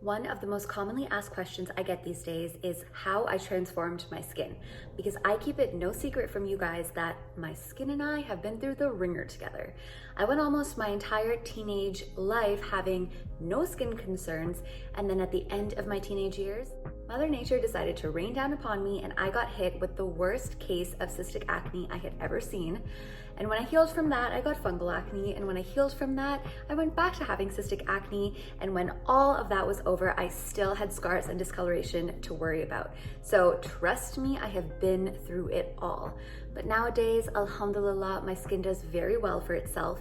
One of the most commonly asked questions I get these days is how I transformed my skin, because I keep it no secret from you guys that my skin and I have been through the ringer together. I went almost my entire teenage life having no skin concerns, and then at the end of my teenage years, Mother Nature decided to rain down upon me and I got hit with the worst case of cystic acne I had ever seen. And when I healed from that, I got fungal acne. And when I healed from that, I went back to having cystic acne. And when all of that was over, I still had scars and discoloration to worry about. So trust me, I have been through it all. But nowadays, alhamdulillah, my skin does very well for itself.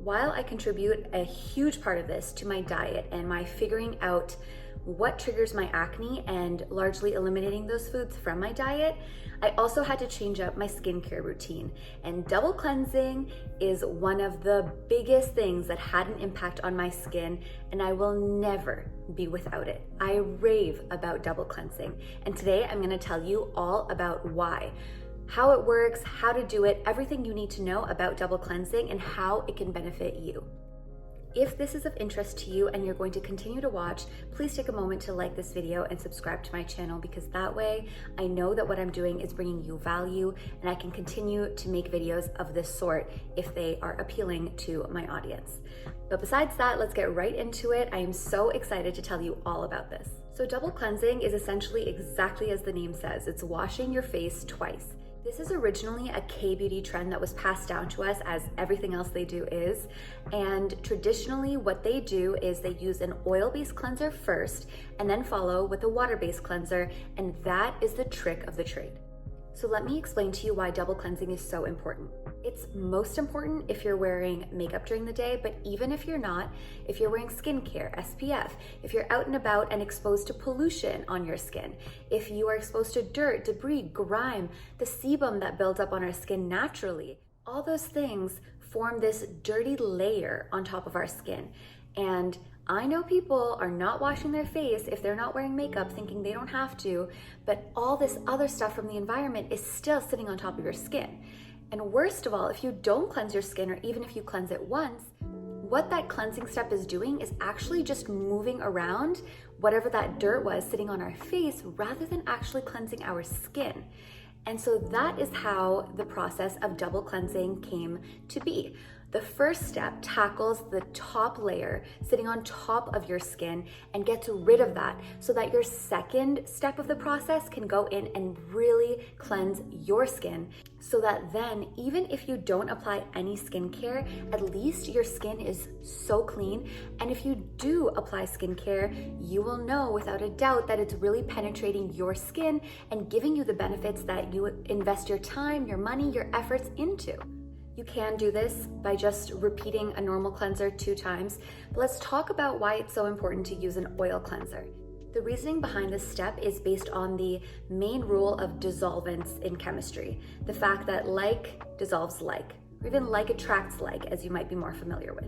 While I contribute a huge part of this to my diet and my figuring out what triggers my acne and largely eliminating those foods from my diet, I also had to change up my skincare routine. And double cleansing is one of the biggest things that had an impact on my skin, and I will never be without it. I rave about double cleansing. And today I'm gonna tell you all about why, how it works, how to do it, everything you need to know about double cleansing and how it can benefit you. If this is of interest to you and you're going to continue to watch, please take a moment to like this video and subscribe to my channel, because that way I know that what I'm doing is bringing you value and I can continue to make videos of this sort if they are appealing to my audience. But besides that, let's get right into it. I am so excited to tell you all about this. So double cleansing is essentially exactly as the name says. It's washing your face twice. This is originally a K-beauty trend that was passed down to us, as everything else they do is. And traditionally what they do is they use an oil-based cleanser first and then follow with a water-based cleanser. And that is the trick of the trade. So let me explain to you why double cleansing is so important. It's most important if you're wearing makeup during the day, but even if you're not, if you're wearing skincare, SPF, if you're out and about and exposed to pollution on your skin, if you are exposed to dirt, debris, grime, the sebum that builds up on our skin naturally, all those things form this dirty layer on top of our skin. And I know people are not washing their face if they're not wearing makeup, thinking they don't have to, but all this other stuff from the environment is still sitting on top of your skin. And worst of all, if you don't cleanse your skin, or even if you cleanse it once, what that cleansing step is doing is actually just moving around whatever that dirt was sitting on our face rather than actually cleansing our skin. And so that is how the process of double cleansing came to be. The first step tackles the top layer sitting on top of your skin and gets rid of that, so that your second step of the process can go in and really cleanse your skin, so that then even if you don't apply any skincare, at least your skin is so clean. And if you do apply skincare, you will know without a doubt that it's really penetrating your skin and giving you the benefits that you invest your time, your money, your efforts into. You can do this by just repeating a normal cleanser 2 times, but let's talk about why it's so important to use an oil cleanser. The reasoning behind this step is based on the main rule of dissolvance in chemistry, the fact that like dissolves like, or even like attracts like, as you might be more familiar with.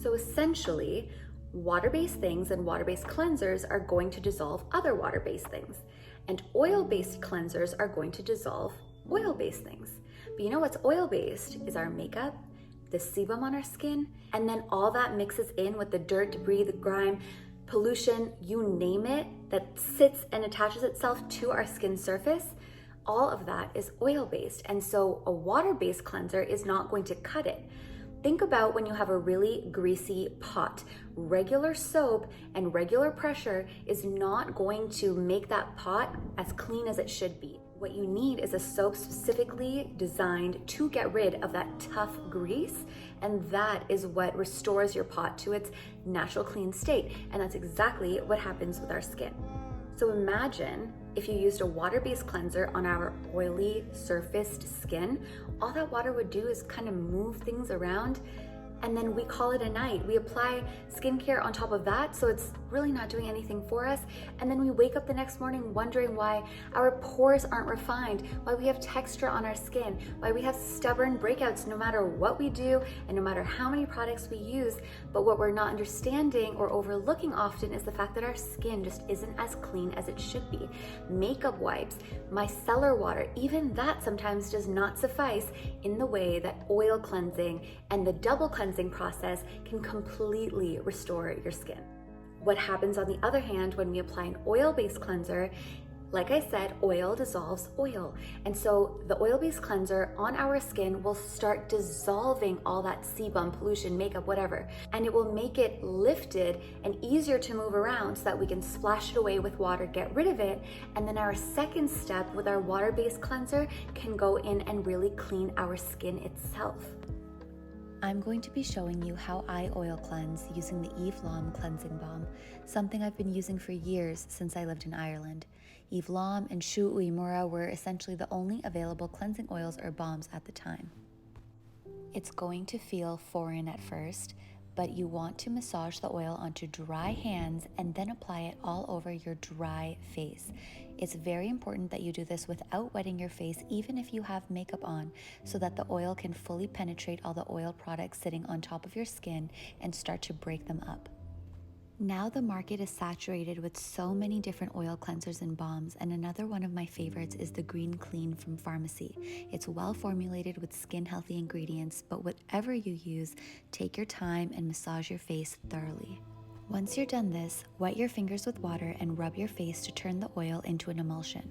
So essentially, water-based things and water-based cleansers are going to dissolve other water-based things, and oil-based cleansers are going to dissolve oil-based things. But you know what's oil-based is our makeup, the sebum on our skin, and then all that mixes in with the dirt, debris, the grime, pollution, you name it, that sits and attaches itself to our skin surface. All of that is oil-based. And so a water-based cleanser is not going to cut it. Think about when you have a really greasy pot. Regular soap and regular pressure is not going to make that pot as clean as it should be. What you need is a soap specifically designed to get rid of that tough grease, and that is what restores your pot to its natural clean state. And that's exactly what happens with our skin. So imagine if you used a water-based cleanser on our oily surfaced skin. All that water would do is kind of move things around, and then we call it a night. We apply skincare on top of that, so it's really not doing anything for us. And then we wake up the next morning wondering why our pores aren't refined, why we have texture on our skin, why we have stubborn breakouts no matter what we do and no matter how many products we use. But what we're not understanding or overlooking often is the fact that our skin just isn't as clean as it should be. Makeup wipes, micellar water, even that sometimes does not suffice in the way that oil cleansing and the double cleansing process can completely restore your skin. What happens on the other hand when we apply an oil-based cleanser, like I said, oil dissolves oil. And so the oil-based cleanser on our skin will start dissolving all that sebum, pollution, makeup, whatever. And it will make it lifted and easier to move around so that we can splash it away with water, get rid of it. And then our second step with our water-based cleanser can go in and really clean our skin itself. I'm going to be showing you how I oil cleanse using the Lom Cleansing Balm, something I've been using for years since I lived in Ireland. Lom and Shu Uemura were essentially the only available cleansing oils or balms at the time. It's going to feel foreign at first, but you want to massage the oil onto dry hands and then apply it all over your dry face. It's very important that you do this without wetting your face, even if you have makeup on, so that the oil can fully penetrate all the oil products sitting on top of your skin and start to break them up. Now the market is saturated with so many different oil cleansers and balms, and another one of my favorites is the Green Clean from Pharmacy. It's well formulated with skin healthy ingredients, but whatever you use, take your time and massage your face thoroughly. Once you're done this, wet your fingers with water and rub your face to turn the oil into an emulsion.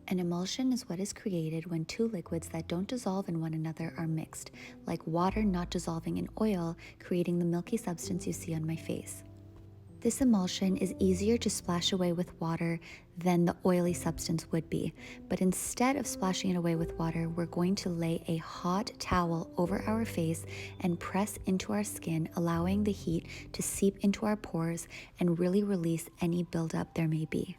An emulsion is what is created when two liquids that don't dissolve in one another are mixed, like water not dissolving in oil, creating the milky substance you see on my face. This emulsion is easier to splash away with water than the oily substance would be, but instead of splashing it away with water, we're going to lay a hot towel over our face and press into our skin, allowing the heat to seep into our pores and really release any buildup there may be.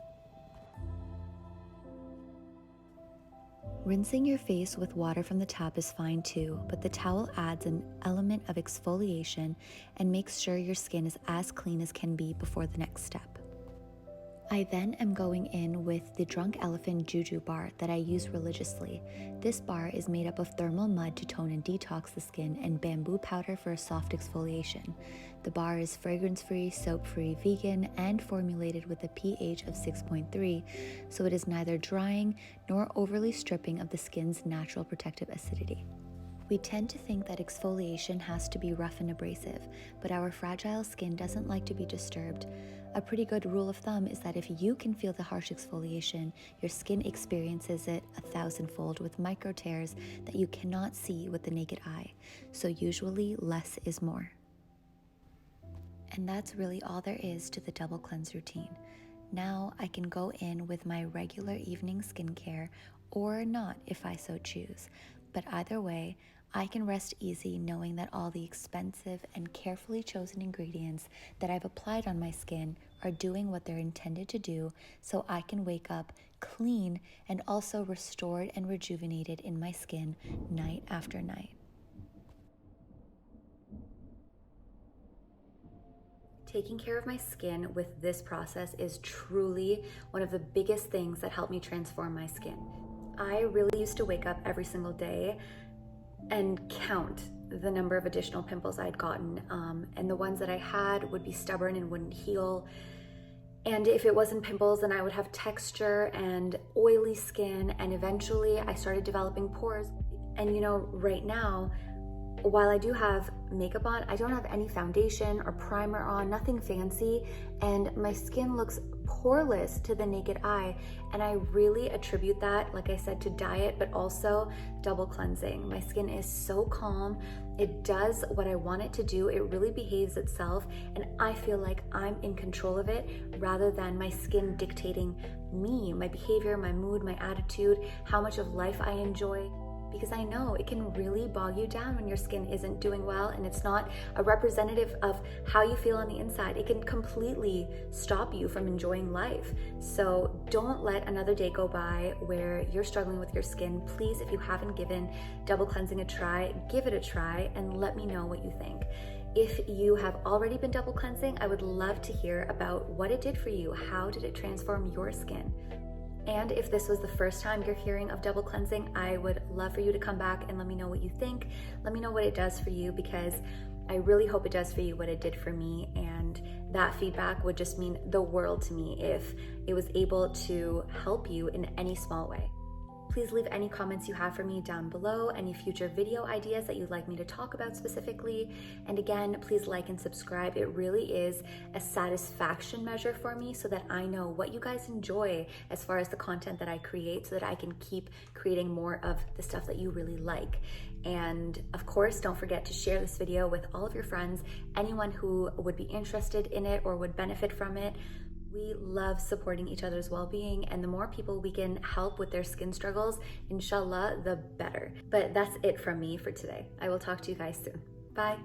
Rinsing your face with water from the tap is fine too, but the towel adds an element of exfoliation and makes sure your skin is as clean as can be before the next step. I then am going in with the Drunk Elephant Juju bar that I use religiously. This bar is made up of thermal mud to tone and detox the skin and bamboo powder for a soft exfoliation. The bar is fragrance-free, soap-free, vegan, and formulated with a pH of 6.3, so it is neither drying nor overly stripping of the skin's natural protective acidity. We tend to think that exfoliation has to be rough and abrasive, but our fragile skin doesn't like to be disturbed. A pretty good rule of thumb is that if you can feel the harsh exfoliation, your skin experiences it 1,000-fold with micro tears that you cannot see with the naked eye. So usually less is more. And that's really all there is to the double cleanse routine. Now I can go in with my regular evening skincare or not if I so choose. But either way, I can rest easy knowing that all the expensive and carefully chosen ingredients that I've applied on my skin are doing what they're intended to do, so I can wake up clean and also restored and rejuvenated in my skin night after night. Taking care of my skin with this process is truly one of the biggest things that helped me transform my skin. I really used to wake up every single day and count the number of additional pimples I'd gotten, and the ones that I had would be stubborn and wouldn't heal. And if it wasn't pimples, then I would have texture and oily skin, and eventually I started developing pores. And you know, right now, while I do have makeup on, I don't have any foundation or primer on, nothing fancy, and my skin looks poreless to the naked eye. And I really attribute that, like I said, to diet, but also double cleansing. My skin is so calm. It does what I want it to do. It really behaves itself, and I feel like I'm in control of it rather than my skin dictating me, my behavior, my mood, my attitude, how much of life I enjoy. Because I know it can really bog you down when your skin isn't doing well and it's not a representative of how you feel on the inside. It can completely stop you from enjoying life. So don't let another day go by where you're struggling with your skin. Please, if you haven't given double cleansing a try, give it a try and let me know what you think. If you have already been double cleansing, I would love to hear about what it did for you. How did it transform your skin? And if this was the first time you're hearing of double cleansing, I would love for you to come back and let me know what you think. Let me know what it does for you, because I really hope it does for you what it did for me. And that feedback would just mean the world to me if it was able to help you in any small way. Please leave any comments you have for me down below, any future video ideas that you'd like me to talk about specifically. And again, please like and subscribe. It really is a satisfaction measure for me so that I know what you guys enjoy as far as the content that I create, so that I can keep creating more of the stuff that you really like. And of course, don't forget to share this video with all of your friends, anyone who would be interested in it or would benefit from it. We love supporting each other's well-being, and the more people we can help with their skin struggles, inshallah, the better. But that's it from me for today. I will talk to you guys soon. Bye.